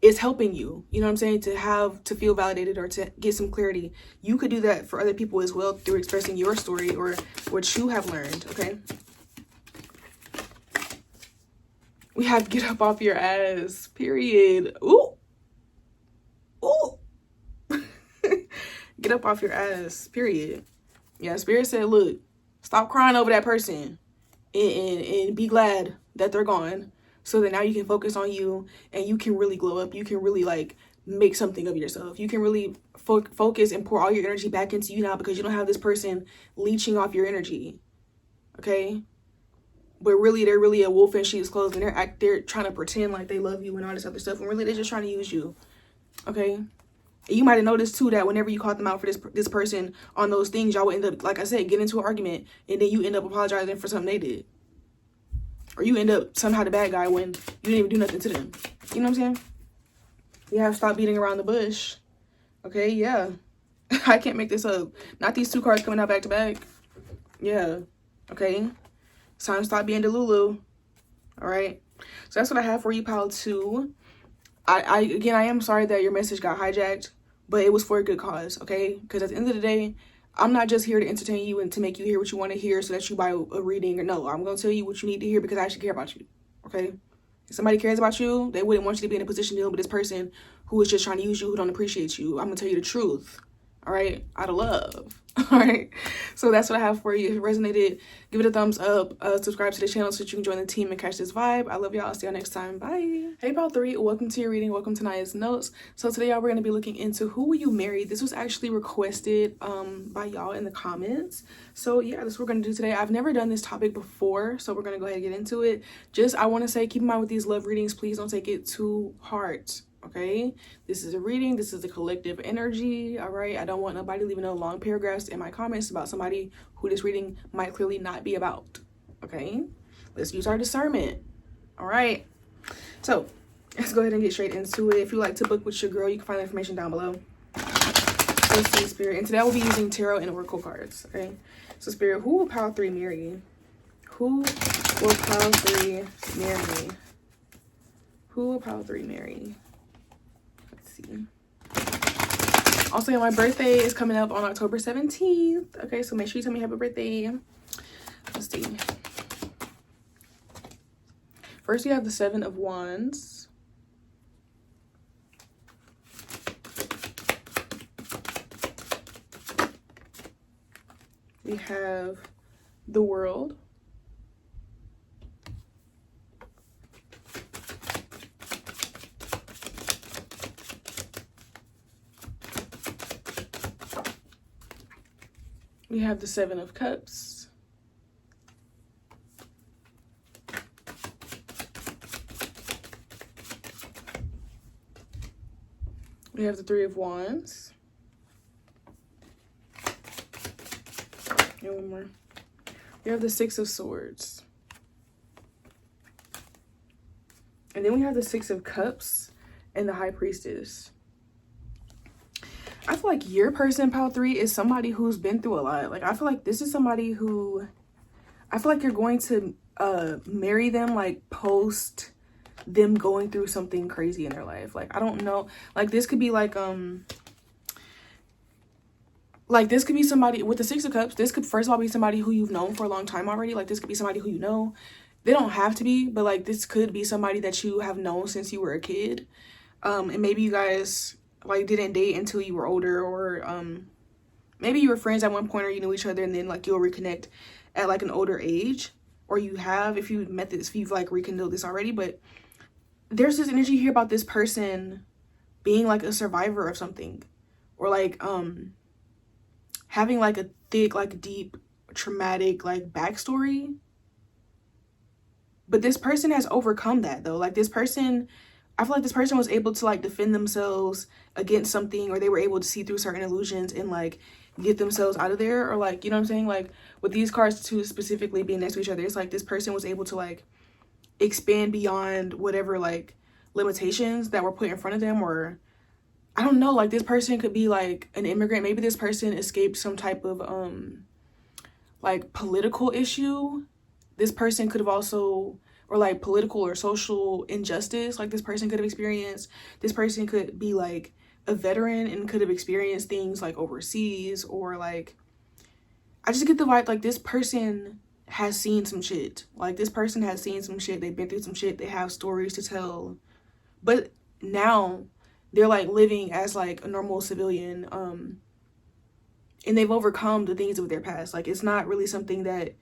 is helping you, you know what I'm saying, to feel validated or to get some clarity. You could do that for other people as well through expressing your story or what you have learned, okay? We have get up off your ass, period. Ooh. Ooh. Get up off your ass, period. Yeah, Spirit said, look, stop crying over that person and be glad that they're gone. So that now you can focus on you and you can really glow up. You can really like make something of yourself. You can really focus and pour all your energy back into you now because you don't have this person leeching off your energy. Okay? But really, they're really a wolf in sheep's clothing. They're trying to pretend like they love you and all this other stuff. And really, they're just trying to use you. Okay? And you might have noticed too that whenever you caught them out for this person on those things, y'all would end up, like I said, get into an argument. And then you end up apologizing for something they did. Or you end up somehow the bad guy when you didn't even do nothing to them. You know what I'm saying? You have to stop beating around the bush. Okay, yeah. I can't make this up. Not these two cards coming out back to back. Yeah. Okay. It's time to stop being Delulu. Alright. So that's what I have for you, pal 2. Again, I am sorry that your message got hijacked. But it was for a good cause, okay? Because at the end of the day, I'm not just here to entertain you and to make you hear what you want to hear so that you buy a reading. Or no, I'm going to tell you what you need to hear because I actually care about you, okay? If somebody cares about you, they wouldn't want you to be in a position dealing with this person who is just trying to use you, who don't appreciate you. I'm going to tell you the truth, all right? Out of love, all right? So that's what I have for you. If it resonated, give it a thumbs up. Subscribe to the channel so that you can join the team and catch this vibe. I love y'all. I'll see y'all next time. Bye. Hey, pal 3. Welcome to your reading. Welcome to Naya's Notes. So today, y'all, we're going to be looking into who will you marry. This was actually requested by y'all in the comments. So yeah, that's what we're going to do today. I've never done this topic before, so we're going to go ahead and get into it. Just, I want to say, keep in mind with these love readings, please don't take it too hard. Okay, this is a reading. This is a collective energy. All right, I don't want nobody leaving no long paragraphs in my comments about somebody who this reading might clearly not be about. Okay, let's use our discernment. All right, so let's go ahead and get straight into it. If you like to book with your girl, you can find the information down below. Let's see, Spirit, and today I will be using tarot and oracle cards. Okay, so Spirit, who will pile 3 marry? Who will pile 3 marry? Who will pile 3 marry? Also, my birthday is coming up on October 17th. Okay, so make sure you tell me happy birthday. Let's see. First, you have the 7 of Wands. We have the World. We have the 7 of Cups. We have the 3 of Wands. And one more. We have the 6 of Swords. And then we have the 6 of Cups and the High Priestess. I feel like your person, pile 3, is somebody who's been through a lot. Like, I feel like this is somebody who, I feel like you're going to marry them like post them going through something crazy in their life. Like, I don't know, like this could be like this could be somebody with the Six of Cups. This could first of all be somebody who you've known for a long time already. Like, this could be somebody who you know. They don't have to be, but like this could be somebody that you have known since you were a kid. And maybe you guys like didn't date until you were older, or maybe you were friends at one point, or you knew each other, and then like you'll reconnect at like an older age, or you have, if you met this, if you've like rekindled this already. But there's this energy here about this person being like a survivor of something, or like having like a thick, like deep traumatic like backstory. But this person has overcome that though. Like, this person, I feel like this person was able to like defend themselves against something, or they were able to see through certain illusions and like get themselves out of there, or like, you know what I'm saying? Like with these cards too, specifically being next to each other, it's like this person was able to like expand beyond whatever like limitations that were put in front of them. Or I don't know, like this person could be like an immigrant. Maybe this person escaped some type of like political issue. This person could have also, or like political or social injustice, like this person could have experienced. This person could be like a veteran and could have experienced things like overseas, or like, I just get the vibe like this person has seen some shit. Like, this person has seen some shit. They've been through some shit. They have stories to tell. But now they're like living as like a normal civilian. And they've overcome the things of their past. Like, it's not really something that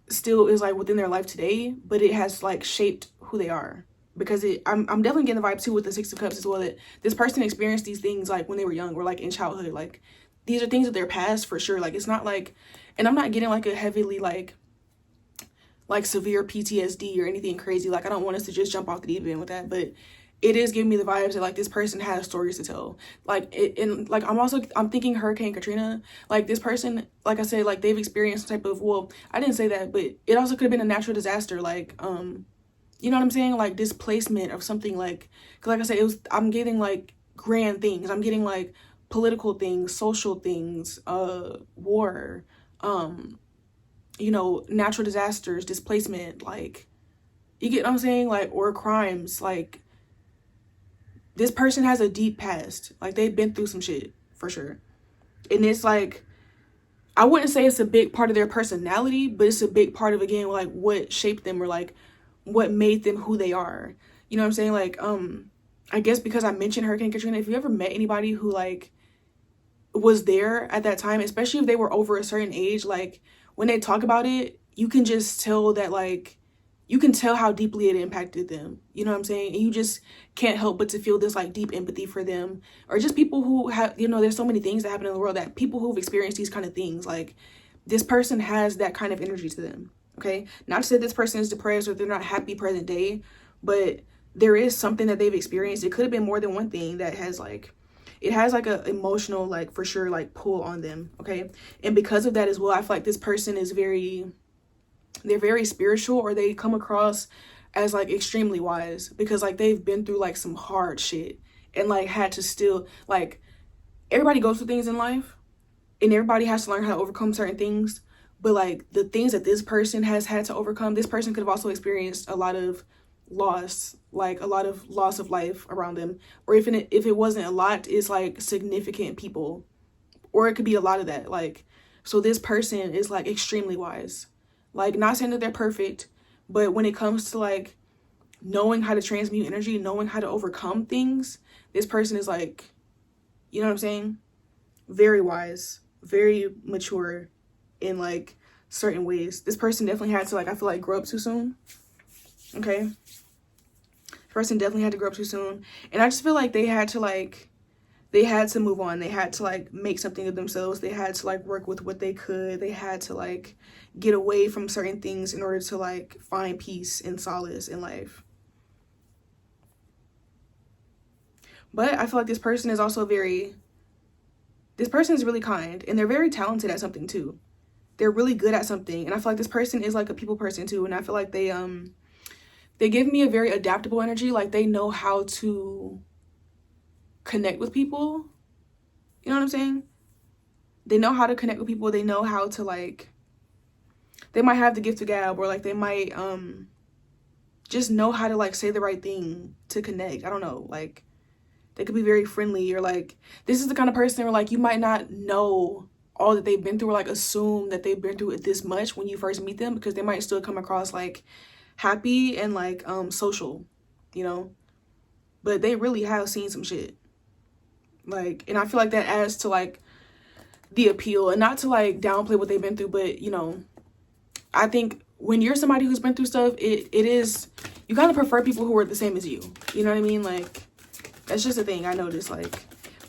still is like within their life today, but it has like shaped who they are. Because I'm definitely getting the vibe too with the Six of Cups as well, that this person experienced these things like when they were young, or like in childhood. Like, these are things of their past for sure. Like, it's not like, and I'm not getting like a heavily like severe PTSD or anything crazy. Like, I don't want us to just jump off the deep end with that, but it is giving me the vibes that like this person has stories to tell. Like, and like I'm thinking Hurricane Katrina. Like, this person, like I said, like they've experienced some type of, well, I didn't say that, but it also could have been a natural disaster. Like, you know what I'm saying? Like, displacement of something. Like, cause like I said, I'm getting like grand things. I'm getting like political things, social things, war, you know, natural disasters, displacement. Like, you get what I'm saying? Like, or crimes. Like, this person has a deep past. Like, they've been through some shit for sure. And it's like, I wouldn't say it's a big part of their personality, but it's a big part of, again, like what shaped them, or like what made them who they are. You know what I'm saying? Like, I guess because I mentioned Hurricane Katrina, if you ever met anybody who like was there at that time, especially if they were over a certain age, like when they talk about it, you can just tell that like, you can tell how deeply it impacted them. You know what I'm saying? And you just can't help but to feel this like deep empathy for them, or just people who have, you know, there's so many things that happen in the world, that people who've experienced these kind of things, like this person has that kind of energy to them. Okay, not to say this person is depressed or they're not happy present day, but there is something that they've experienced. It could have been more than one thing that has like, it has like a emotional, like for sure, like pull on them. Okay, and because of that as well, I feel like this person is they're very spiritual, or they come across as like extremely wise, because like they've been through like some hard shit, and like had to still, like, everybody goes through things in life, and everybody has to learn how to overcome certain things. But like the things that this person has had to overcome, this person could have also experienced a lot of loss, like a lot of loss of life around them. Or if it wasn't a lot, it's like significant people, or it could be a lot of that. Like, so this person is like extremely wise. Like, not saying that they're perfect, but when it comes to like knowing how to transmute energy, knowing how to overcome things, this person is like, you know what I'm saying? Very wise, very mature in like certain ways. This person definitely had to, like, I feel like, grow up too soon. Okay. This person definitely had to grow up too soon. And I just feel like they had to move on. They had to like make something of themselves. They had to like work with what they could. They had to like get away from certain things in order to like find peace and solace in life. But I feel like this person is also really kind, and they're very talented at something too. They're really good at something. And I feel like this person is like a people person too. And I feel like they give me a very adaptable energy. Like, they know how to connect with people. You know what I'm saying? They know how to connect with people. They know how to like they might have the gift of gab, or like they might just know how to like say the right thing to connect. I don't know, like they could be very friendly, or like this is the kind of person where like you might not know all that they've been through, or like assume that they've been through it this much when you first meet them, because they might still come across like happy and like social, you know, but they really have seen some shit. Like, and I feel like that adds to like the appeal, and not to like downplay what they've been through, but you know, I think when you're somebody who's been through stuff, it is, you kind of prefer people who are the same as you. You know what I mean? Like, that's just a thing I noticed. Like,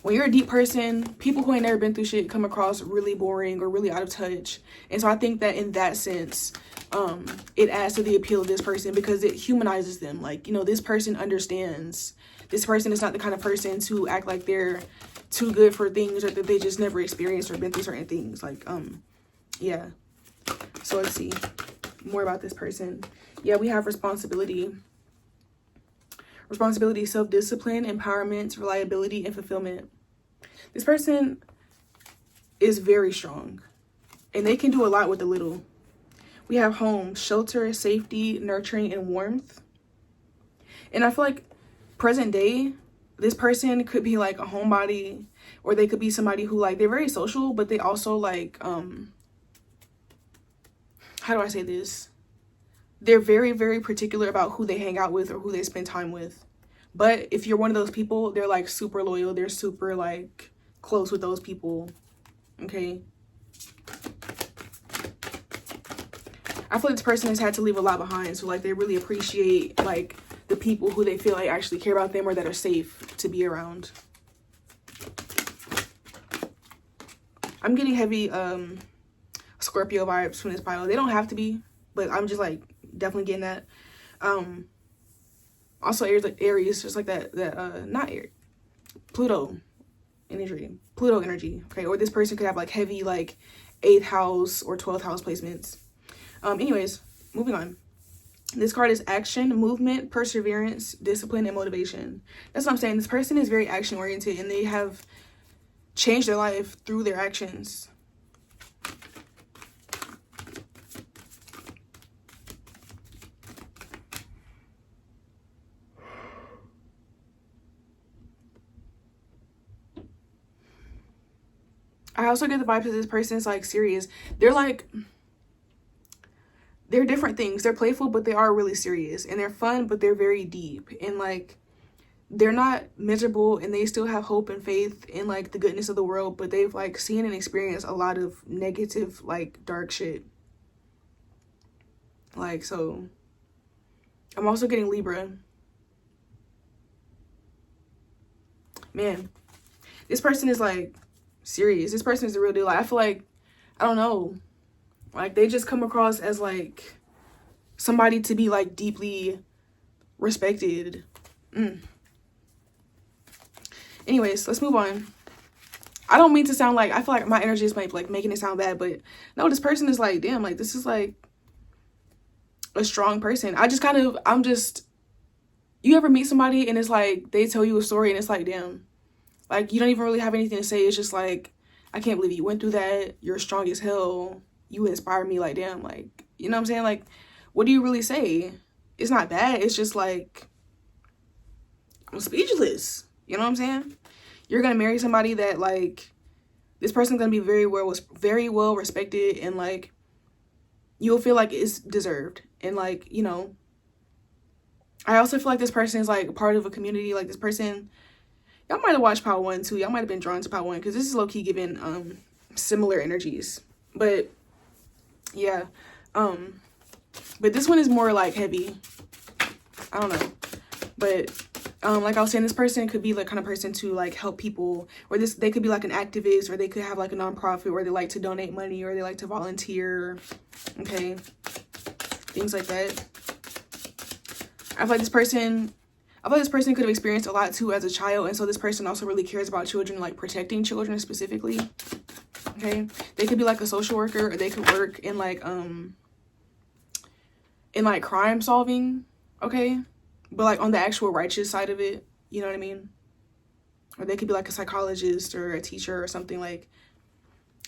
when you're a deep person, people who ain't never been through shit come across really boring or really out of touch. And so I think that in that sense, it adds to the appeal of this person, because it humanizes them. Like, you know, this person understands. This person is not the kind of person to act like they're too good for things, or that they just never experienced or been through certain things. Like, yeah. So let's see more about this person. Yeah, we have responsibility, self-discipline, empowerment, reliability, and fulfillment. This person is very strong, and they can do a lot with a little. We have home, shelter, safety, nurturing, and warmth. And I feel like present day, this person could be like a homebody, or they could be somebody who like, they're very social, but they also like, how do I say this? They're very, very particular about who they hang out with or who they spend time with. But if you're one of those people, they're like super loyal. They're super like close with those people. Okay. I feel like this person has had to leave a lot behind. So like they really appreciate like the people who they feel like actually care about them, or that are safe to be around. I'm getting heavy Scorpio vibes from this bio. They don't have to be, but I'm just like definitely getting that. Also Aries, just like that not Aries, Pluto energy. Okay, or this person could have like heavy like 8th house or 12th house placements. Anyways, moving on. This card is action, movement, perseverance, discipline, and motivation. That's what I'm saying. This person is very action oriented, and they have changed their life through their actions. I also get the vibe that this person is like serious. They're different things. They're playful, but they are really serious, and they're fun, but they're very deep, and like they're not miserable, and they still have hope and faith in like the goodness of the world, but they've like seen and experienced a lot of negative, like dark shit. Like, so I'm also getting Libra. Man, this person is like serious. This person is the real deal. Like, I feel like, I don't know, like they just come across as like somebody to be like deeply respected. Anyways, let's move on. I don't mean to sound like, I feel like my energy is like making it sound bad, but no, this person is like, damn, like this is like a strong person. You ever meet somebody and it's like they tell you a story and it's like, damn, like you don't even really have anything to say. It's just like, I can't believe you went through that. You're strong as hell. You inspire me. Like, damn, like, you know what I'm saying? Like, what do you really say? It's not bad. It's just like, I'm speechless. You know what I'm saying? You're gonna marry somebody that like, this person's gonna be very well respected, and like you'll feel like it's deserved. And like, you know, I also feel like this person is like part of a community. Like this person, y'all might have watched Part 1 too. Y'all might have been drawn to Part 1, because this is low-key giving similar energies. But yeah, but this one is more like heavy. I don't know, but like I was saying, this person could be the kind of person to like help people, or they could be like an activist, or they could have like a nonprofit where they like to donate money, or they like to volunteer. Okay, things like that. I feel like this person could have experienced a lot too as a child, and so this person also really cares about children, like protecting children specifically. Okay, they could be like a social worker, or they could work in like crime solving. Okay, but like on the actual righteous side of it, you know what I mean? Or they could be like a psychologist or a teacher or something. Like,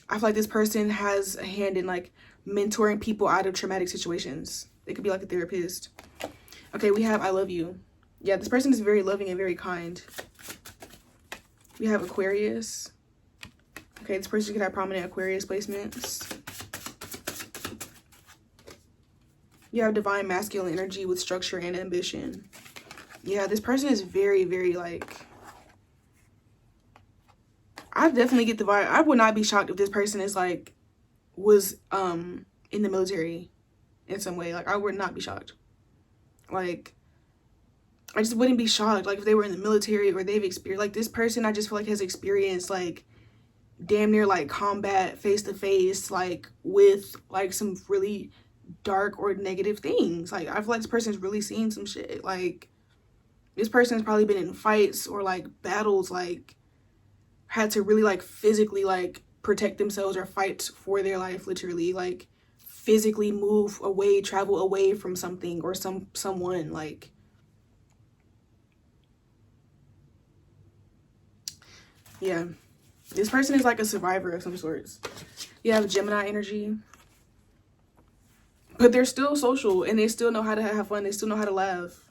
I feel like this person has a hand in like mentoring people out of traumatic situations. They could be like a therapist. Okay, we have I love you. Yeah, this person is very loving and very kind. We have Aquarius. Okay, this person could have prominent Aquarius placements. You have divine masculine energy with structure and ambition. Yeah, this person is very, very like... I definitely get the vibe. I would not be shocked if this person is like... was in the military in some way. Like, I would not be shocked. Like, I just wouldn't be shocked like if they were in the military or they've experienced like this person. I just feel like has experienced like damn near like combat face to face like with like some really dark or negative things. Like, I feel like this person's really seen some shit. Like, this person's probably been in fights or like battles, like had to really like physically like protect themselves or fight for their life, literally like physically move away, travel away from something or someone. Like, yeah, this person is like a survivor of some sorts. You have Gemini energy, but they're still social and they still know how to have fun. They still know how to laugh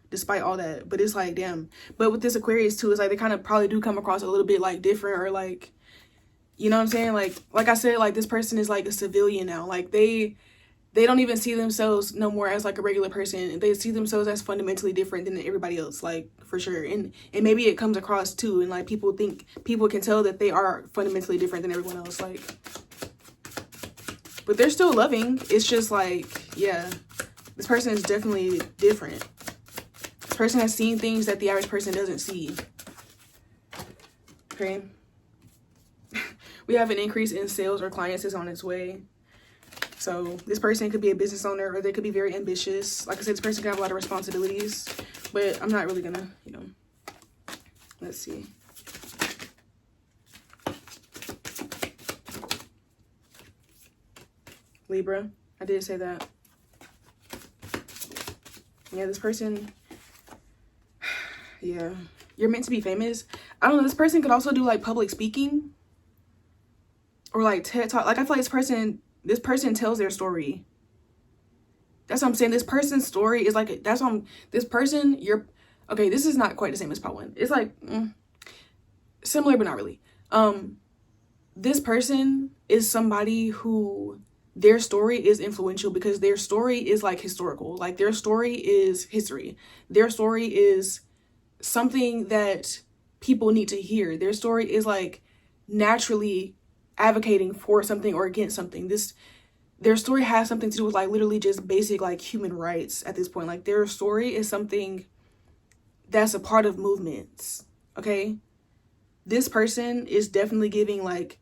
despite all that. But it's like, damn. But with this Aquarius too, it's like they kind of probably do come across a little bit like different or like, you know what I'm saying? Like I said, like this person is like a civilian now. Like they don't even see themselves no more as like a regular person. They see themselves as fundamentally different than everybody else, like for sure. And maybe it comes across too. And like people can tell that they are fundamentally different than everyone else. Like, but they're still loving. It's just like, yeah, this person is definitely different. This person has seen things that the average person doesn't see. Okay. We have an increase in sales or clients is on its way. So this person could be a business owner or they could be very ambitious. Like I said, this person can have a lot of responsibilities, but I'm not really gonna, you know, let's see. Libra, I did say that. Yeah, this person, yeah, you're meant to be famous. I don't know, this person could also do like public speaking or like TED Talk. Like I feel like this person tells their story. That's what I'm saying. This person's story is like, that's what this person, okay, this is not quite the same as part one. It's like, similar, but not really. This person is somebody who, their story is influential because their story is like historical. Like their story is history. Their story is something that people need to hear. Their story is like naturally advocating for something or against something. Their story has something to do with like literally just basic like human rights at this point. Like their story is something that's a part of movements. Okay, this person is definitely giving like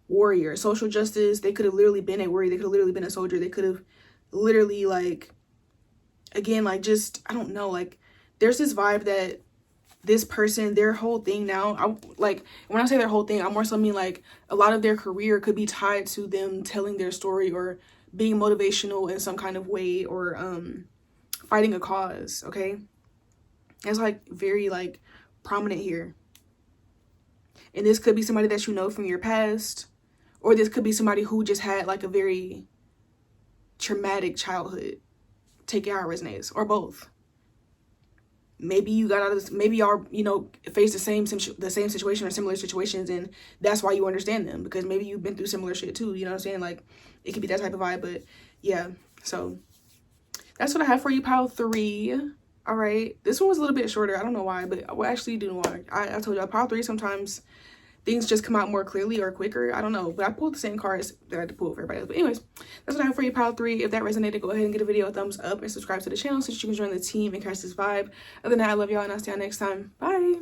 warrior, social justice. They could have literally been a warrior. They could have literally been a soldier. They could have literally like, again, like just, I don't know, like there's this vibe that this person, their whole thing now, like when I say their whole thing, I more so mean like a lot of their career could be tied to them telling their story or being motivational in some kind of way or fighting a cause. Okay, it's like very like prominent here. And this could be somebody that you know from your past, or this could be somebody who just had like a very traumatic childhood. Take it how it resonates, or both. Maybe you got out of this, maybe y'all, you know, face the same situation or similar situations, and that's why you understand them, because maybe you've been through similar shit too, you know what I'm saying? Like, it could be that type of vibe. But yeah, so that's what I have for you, pile 3. All right, this one was a little bit shorter. I don't know why, but I actually do know why. I told you, pile 3, sometimes things just come out more clearly or quicker. I don't know, but I pulled the same cards that I had to pull for everybody else. But anyways, that's what I have for you, pile 3. If that resonated, go ahead and give the video a thumbs up and subscribe to the channel so that you can join the team and catch this vibe. Other than that, I love y'all, and I'll see y'all next time. Bye.